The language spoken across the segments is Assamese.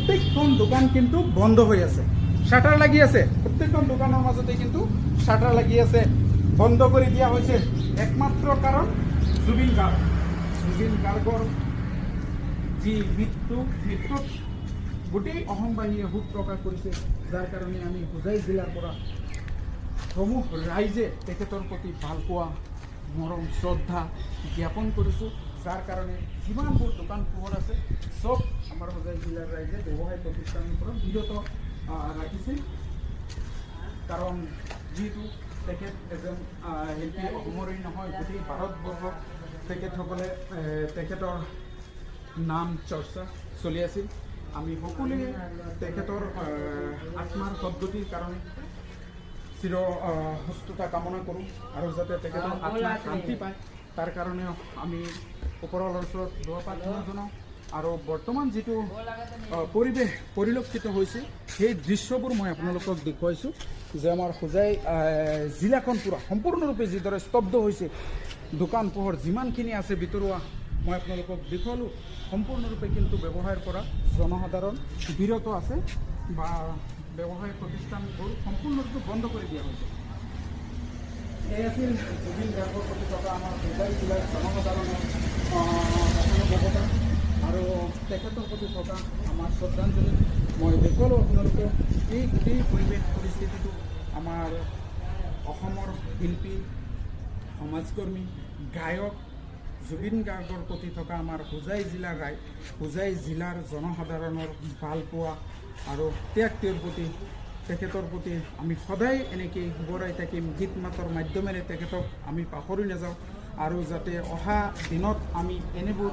প্রত্যেকখন দোকান কিন্তু বন্ধ হয়ে আছে, শাটার লাগি আছে, প্রত্যেকখন দোকানের মাজতে কিন্তু শাটার লাগি আছে, বন্ধ করে দিয়া হয়েছে। একমাত্র কারণ জুবিন গার্গর যি মৃত্যুত গোটেই অসমবাসীয়ে শোক প্ৰকাশ কৰিছে, যাৰ কাৰণে আমি হোজাই জিলাৰ পৰা সমূহ ৰাইজে তেখেতৰ প্ৰতি ভালপোৱা মৰম শ্ৰদ্ধা জ্ঞাপন কৰিছোঁ। যাৰ কাৰণে যিমানবোৰ দোকান পোহৰ আছে চব আমাৰ হোজাই জিলাৰ ৰাইজে ব্যৱসায় প্ৰতিষ্ঠানৰ পৰা বিৰত ৰাখিছে। কাৰণ যিহেতু তেখেত এজন শিল্পী অসমৰেই নহয়, গোটেই ভাৰতবৰ্ষত তেখেতসকলে তেখেতৰ নাম চৰ্চা চলি আছিল। আমি সকলোৱে তেখেতৰ আত্মাৰ সদ্গতিৰ কাৰণে চিৰ সুস্থতা কামনা কৰোঁ আৰু যাতে তেখেতৰ আত্মা শান্তি পায় তাৰ কাৰণে আমি ওপৰৰ ওচৰত দোৱা প্ৰাৰ্থনা জনাওঁ। আৰু বৰ্তমান যিটো পৰিৱেশ পৰিলক্ষিত হৈছে সেই দৃশ্যবোৰ মই আপোনালোকক দেখুৱাইছোঁ যে আমাৰ হোজাই জিলাখন পূৰা সম্পূৰ্ণৰূপে যিদৰে স্তব্ধ হৈছে, দোকান পোহৰ যিমানখিনি আছে ভিতৰুৱা মই আপোনালোকক দেখুৱালোঁ। সম্পূৰ্ণৰূপে কিন্তু ব্যৱসায়ৰ পৰা জনসাধাৰণ বিৰত আছে বা ব্যৱসায় প্ৰতিষ্ঠানবোৰ সম্পূৰ্ণৰূপে বন্ধ কৰি দিয়া হৈছে। এই আছিল জুবিন গাৰ্গৰ প্ৰতি থকা আমাৰ হোজাই জিলাৰ জনসাধাৰণৰ অৱদান আৰু তেখেতৰ প্ৰতি থকা আমাৰ শ্ৰদ্ধাঞ্জলি মই দেখুৱালোঁ আপোনালোকে। এই গোটেই পৰিৱেশ পৰিস্থিতিটো আমাৰ অসমৰ শিল্পী, সমাজকৰ্মী, গায়ক জুবিন গাৰ্গৰ প্ৰতি থকা আমাৰ হোজাই জিলাৰ জনসাধাৰণৰ ভালপোৱা আৰু ত্যাগৰ প্ৰতি তেখেতৰ প্ৰতি আমি সদায় এনেকৈ সোঁৱৰাই থাকিম। গীত মাতৰ মাধ্যমেৰে তেখেতক আমি পাহৰি নাযাওঁ আৰু যাতে অহা দিনত আমি এনেবোৰ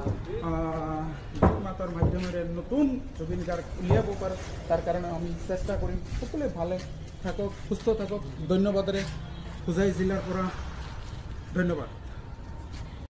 গীত মাতৰ মাধ্যমেৰে নতুন জুবিন গাৰ্গ উলিয়াব পাৰোঁ, তাৰ কাৰণে আমি চেষ্টা কৰিম। সকলোৱে ভালে থাকক, সুস্থ থাকক। ধন্যবাদেৰে হোজাই জিলাৰ পৰা ধন্যবাদ।